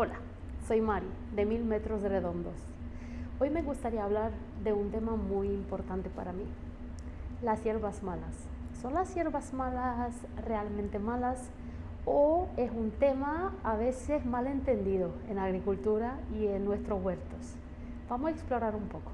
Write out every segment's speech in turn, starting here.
Hola, soy Mari, de 1000 metros redondos. Hoy me gustaría hablar de un tema muy importante para mí, las hierbas malas. ¿Son las hierbas malas realmente malas o es un tema a veces mal entendido en agricultura y en nuestros huertos? Vamos a explorar un poco.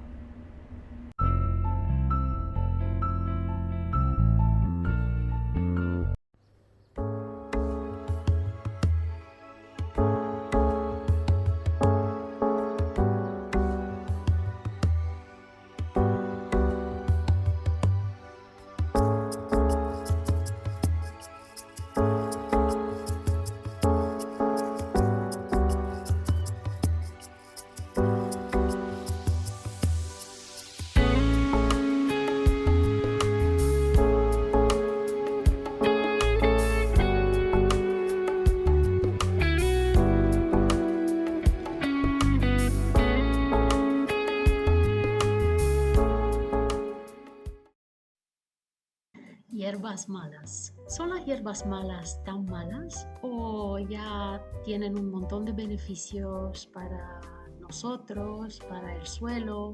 Hierbas malas. ¿Son las hierbas malas tan malas o ya tienen un montón de beneficios para nosotros, para el suelo,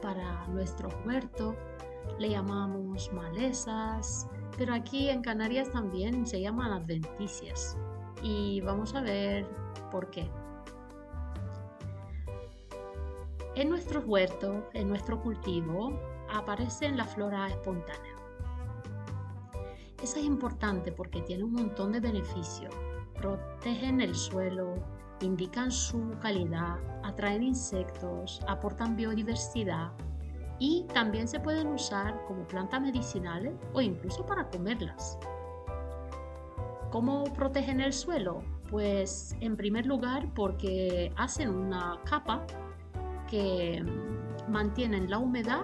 para nuestro huerto? Le llamamos malezas, pero aquí en Canarias también se llaman adventicias. Y vamos a ver por qué. En nuestro huerto, en nuestro cultivo, aparece la flora espontánea. Esa es importante porque tiene un montón de beneficios. Protegen el suelo, indican su calidad, atraen insectos, aportan biodiversidad y también se pueden usar como plantas medicinales o incluso para comerlas. ¿Cómo protegen el suelo? Pues en primer lugar porque hacen una capa que mantienen la humedad,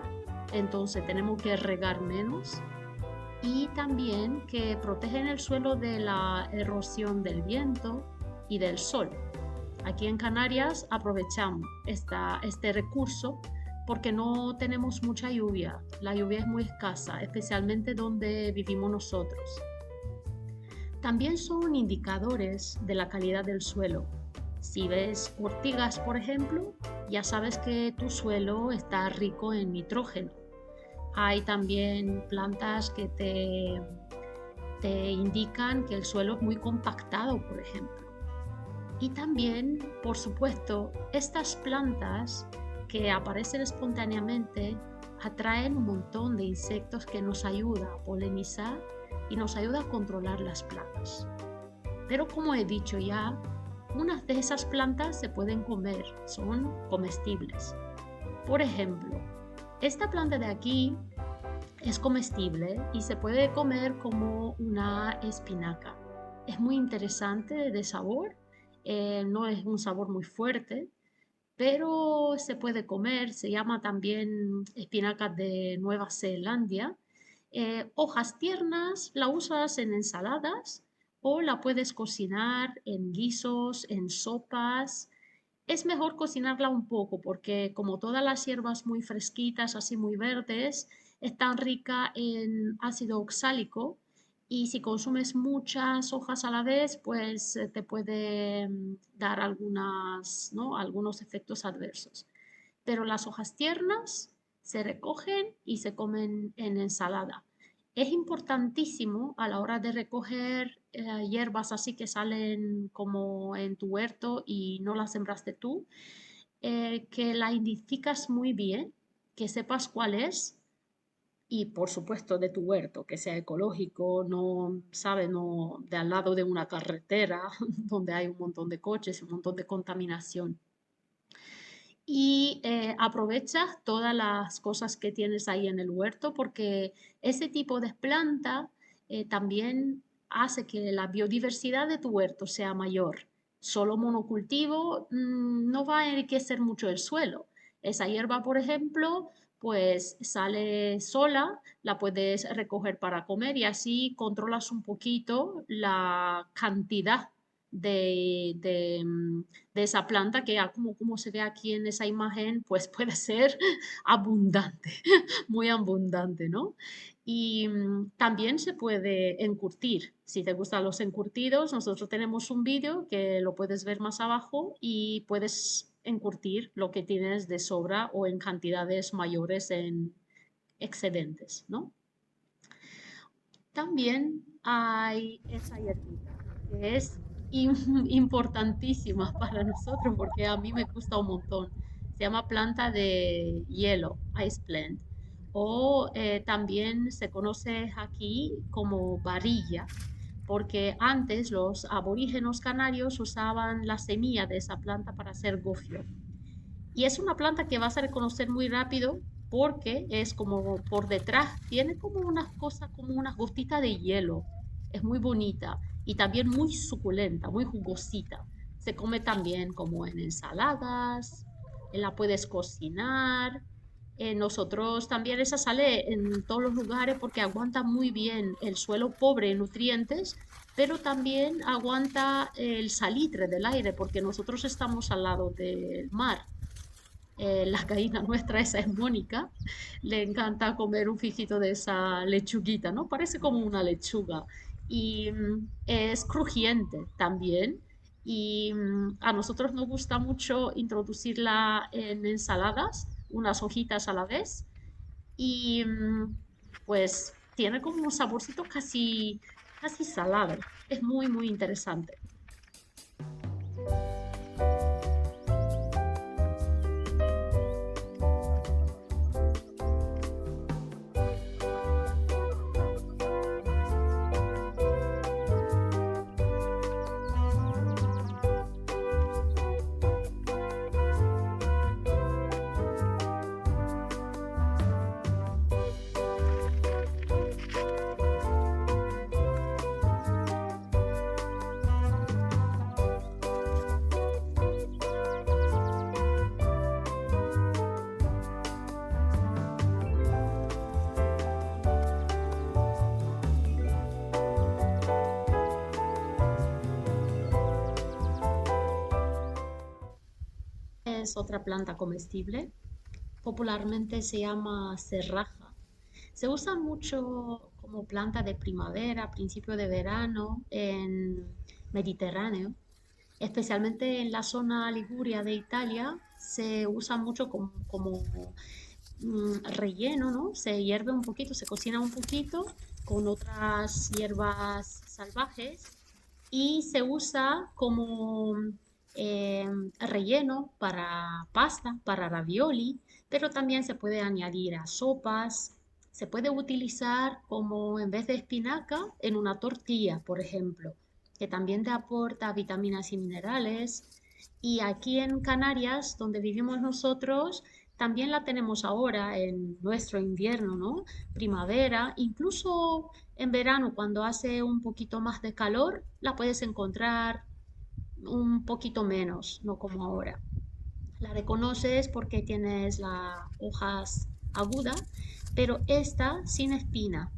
entonces tenemos que regar menos y también que protegen el suelo de la erosión del viento y del sol. Aquí en Canarias aprovechamos este recurso porque no tenemos mucha lluvia. La lluvia es muy escasa, especialmente donde vivimos nosotros. También son indicadores de la calidad del suelo. Si ves ortigas, por ejemplo, ya sabes que tu suelo está rico en nitrógeno. Hay también plantas que te indican que el suelo es muy compactado, por ejemplo. Y también, por supuesto, estas plantas que aparecen espontáneamente atraen un montón de insectos que nos ayuda a polinizar y nos ayuda a controlar las plagas. Pero como he dicho ya, unas de esas plantas se pueden comer, son comestibles. Por ejemplo, esta planta de aquí es comestible y se puede comer como una espinaca. Es muy interesante de sabor, no es un sabor muy fuerte, pero se puede comer. Se llama también espinaca de Nueva Zelanda. Hojas tiernas, la usas en ensaladas o la puedes cocinar en guisos, en sopas. Es mejor cocinarla un poco porque como todas las hierbas muy fresquitas, así muy verdes, están rica en ácido oxálico y si consumes muchas hojas a la vez, pues te puede dar ¿no? algunos efectos adversos. Pero las hojas tiernas se recogen y se comen en ensalada. Es importantísimo a la hora de recoger hierbas así que salen como en tu huerto y no las sembraste tú, que la identificas muy bien, que sepas cuál es y por supuesto de tu huerto, que sea ecológico, no, sabe, no de al lado de una carretera donde hay un montón de coches y un montón de contaminación. Y aprovechas todas las cosas que tienes ahí en el huerto porque ese tipo de planta también hace que la biodiversidad de tu huerto sea mayor. Solo monocultivo no va a enriquecer mucho el suelo. Esa hierba, por ejemplo, pues sale sola, la puedes recoger para comer y así controlas un poquito la cantidad de esa planta que como se ve aquí en esa imagen, pues puede ser abundante, muy abundante, ¿no? Y también se puede encurtir. Si te gustan los encurtidos, nosotros tenemos un vídeo que lo puedes ver más abajo y puedes encurtir lo que tienes de sobra o en cantidades mayores en excedentes, ¿no? También hay esa hierbita que es importantísima para nosotros porque a mí me gusta un montón. Se llama planta de hielo, ice plant, o también se conoce aquí como varilla, porque antes los aborígenos canarios usaban la semilla de esa planta para hacer gofio. Y es una planta que vas a reconocer muy rápido porque es como por detrás, tiene como unas cosas, como unas gotitas de hielo. Es muy bonita y también muy suculenta, muy jugosita. Se come también como en ensaladas, la puedes cocinar. Nosotros también esa sale en todos los lugares porque aguanta muy bien el suelo pobre en nutrientes, pero también aguanta el salitre del aire porque nosotros estamos al lado del mar. La gallina nuestra, esa es Mónica, le encanta comer un fijito de esa lechuguita, ¿no? Parece como una lechuga y es crujiente también. Y a nosotros nos gusta mucho introducirla en ensaladas, unas hojitas a la vez. Y pues tiene como un saborcito casi, casi salado. Es muy, muy interesante. Es otra planta comestible. Popularmente se llama serraja. Se usa mucho como planta de primavera, principio de verano en Mediterráneo, especialmente en la zona Liguria de Italia. Se usa mucho como relleno, ¿no? Se hierve un poquito, se cocina un poquito con otras hierbas salvajes y se usa como relleno para pasta, para ravioli, pero también se puede añadir a sopas, se puede utilizar como en vez de espinaca en una tortilla, por ejemplo, que también te aporta vitaminas y minerales. Y aquí en Canarias, donde vivimos nosotros, también la tenemos ahora en nuestro invierno, ¿no? Primavera, incluso en verano, cuando hace un poquito más de calor, la puedes encontrar un poquito menos, no como ahora. La reconoces porque tienes las hojas agudas, pero esta sin espina.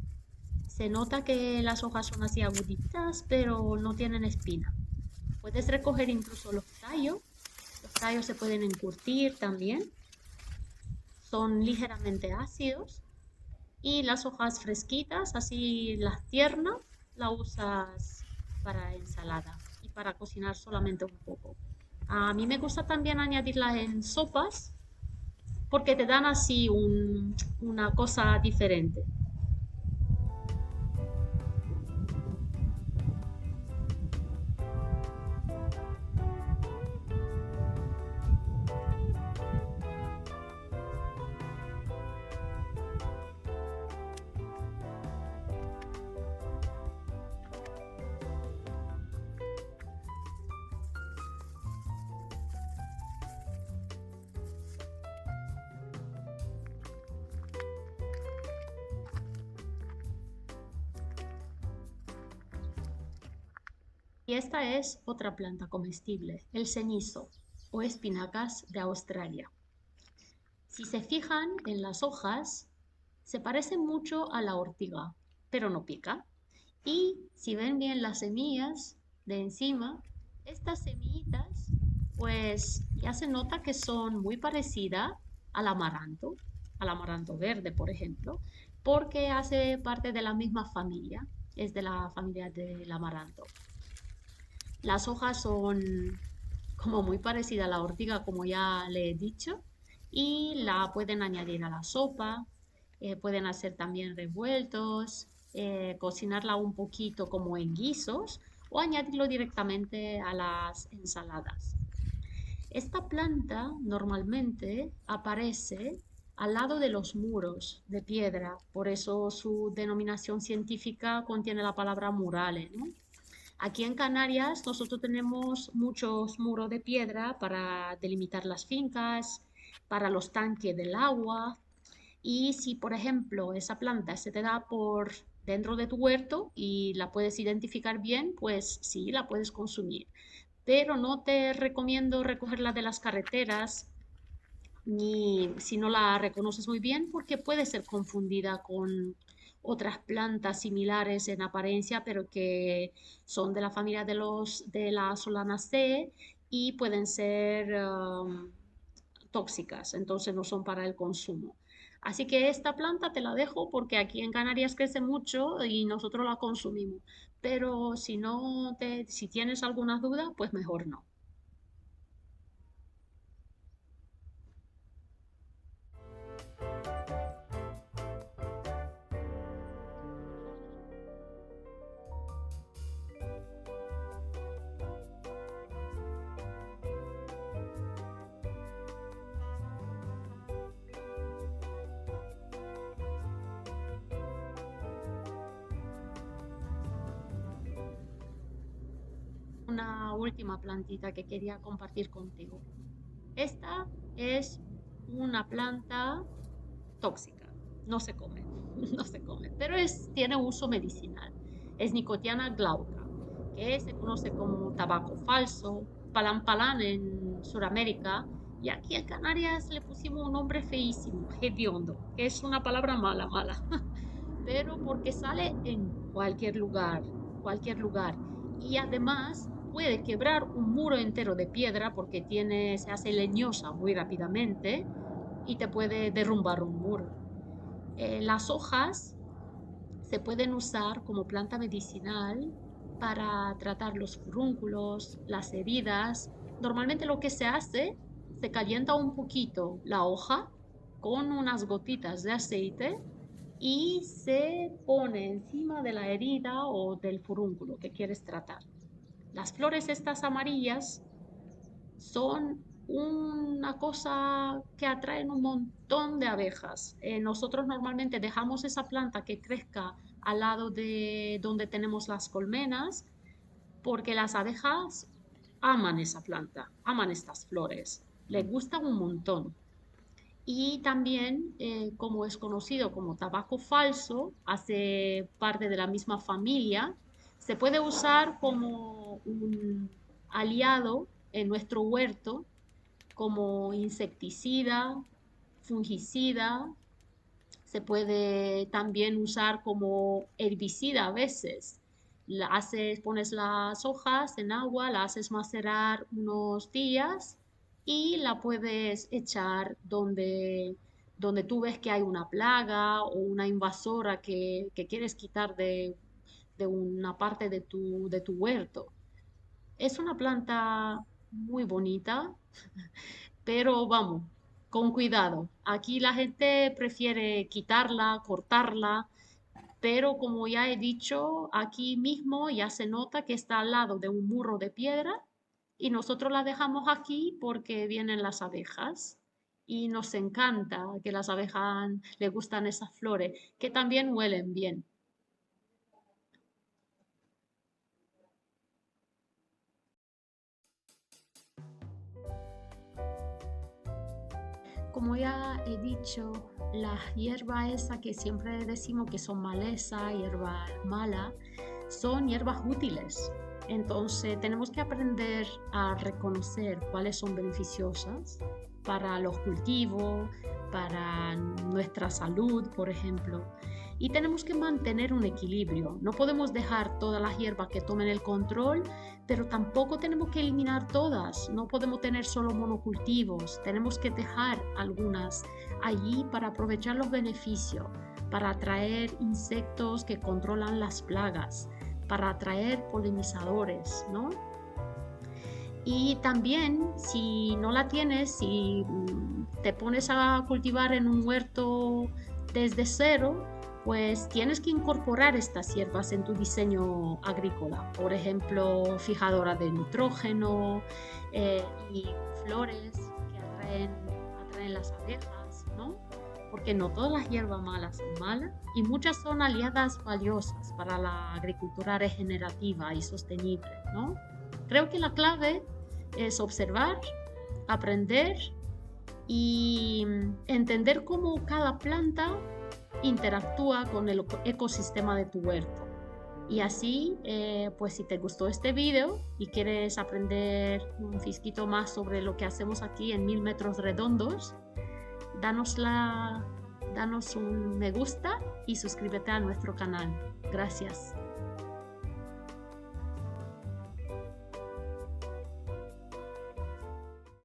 Se nota que las hojas son así aguditas, pero no tienen espina. Puedes recoger incluso los tallos. Los tallos se pueden encurtir también. Son ligeramente ácidos. Y las hojas fresquitas, así las tiernas, las usas para ensalada y para cocinar solamente un poco. A mí me gusta también añadirlas en sopas porque te dan así una cosa diferente. Y esta es otra planta comestible, el cenizo o espinacas de Australia. Si se fijan en las hojas, se parece mucho a la ortiga, pero no pica. Y si ven bien las semillas de encima, estas semillitas, pues ya se nota que son muy parecidas al amaranto verde, por ejemplo, porque hace parte de la misma familia, es de la familia del amaranto. Las hojas son como muy parecida a la ortiga, como ya le he dicho, y la pueden añadir a la sopa, pueden hacer también revueltos, cocinarla un poquito como en guisos o añadirlo directamente a las ensaladas. Esta planta normalmente aparece al lado de los muros de piedra, por eso su denominación científica contiene la palabra murale, ¿no? Aquí en Canarias nosotros tenemos muchos muros de piedra para delimitar las fincas, para los tanques del agua. Y si, por ejemplo, esa planta se te da por dentro de tu huerto y la puedes identificar bien, pues sí, la puedes consumir. Pero no te recomiendo recogerla de las carreteras ni si no la reconoces muy bien, porque puede ser confundida con otras plantas similares en apariencia, pero que son de la familia de las Solanaceae y pueden ser tóxicas, entonces no son para el consumo. Así que esta planta te la dejo porque aquí en Canarias crece mucho y nosotros la consumimos. Pero si no si tienes algunas dudas, pues mejor no. Una última plantita que quería compartir contigo. Esta es una planta tóxica, no se come, no se come, pero tiene uso medicinal. Es Nicotiana glauca, que se conoce como tabaco falso, palan palan en Sudamérica, y aquí en Canarias le pusimos un nombre feísimo, hediondo, que es una palabra mala, mala, pero porque sale en cualquier lugar, y además puede quebrar un muro entero de piedra porque se hace leñosa muy rápidamente y te puede derrumbar un muro. Las hojas se pueden usar como planta medicinal para tratar los furúnculos, las heridas. Normalmente lo que se hace, se calienta un poquito la hoja con unas gotitas de aceite y se pone encima de la herida o del furúnculo que quieres tratar. Las flores estas amarillas son una cosa que atraen un montón de abejas. Nosotros normalmente dejamos esa planta que crezca al lado de donde tenemos las colmenas porque las abejas aman esa planta, aman estas flores, les gustan un montón. Y también, como es conocido como tabaco falso, hace parte de la misma familia, se puede usar como un aliado en nuestro huerto como insecticida, fungicida, se puede también usar como herbicida a veces. Pones las hojas en agua, la haces macerar unos días y la puedes echar donde tú ves que hay una plaga o una invasora que quieres quitar de una parte de tu huerto. Es una planta muy bonita, pero vamos, con cuidado. Aquí la gente prefiere quitarla, cortarla, pero como ya he dicho, aquí mismo ya se nota que está al lado de un muro de piedra y nosotros la dejamos aquí porque vienen las abejas. Y nos encanta que las abejas les gustan esas flores, que también huelen bien. Como ya he dicho, las hierbas esas que siempre decimos que son maleza, hierba mala, son hierbas útiles. Entonces tenemos que aprender a reconocer cuáles son beneficiosas para los cultivos, para nuestra salud, por ejemplo. Y tenemos que mantener un equilibrio. No podemos dejar todas las hierbas que tomen el control, pero tampoco tenemos que eliminar todas. No podemos tener solo monocultivos. Tenemos que dejar algunas allí para aprovechar los beneficios. para atraer insectos que controlan las plagas, para atraer polinizadores, ¿no? Y también, si no la tienes, si te pones a cultivar en un huerto desde cero, pues tienes que incorporar estas hierbas en tu diseño agrícola. Por ejemplo, fijadora de nitrógeno y flores que atraen las abejas, ¿no? Porque no todas las hierbas malas son malas y muchas son aliadas valiosas para la agricultura regenerativa y sostenible, ¿no? Creo que la clave es observar, aprender y entender cómo cada planta interactúa con el ecosistema de tu huerto. Y así, pues si te gustó este video y quieres aprender un fisquito más sobre lo que hacemos aquí en 1000 metros redondos, danos un me gusta y suscríbete a nuestro canal. Gracias.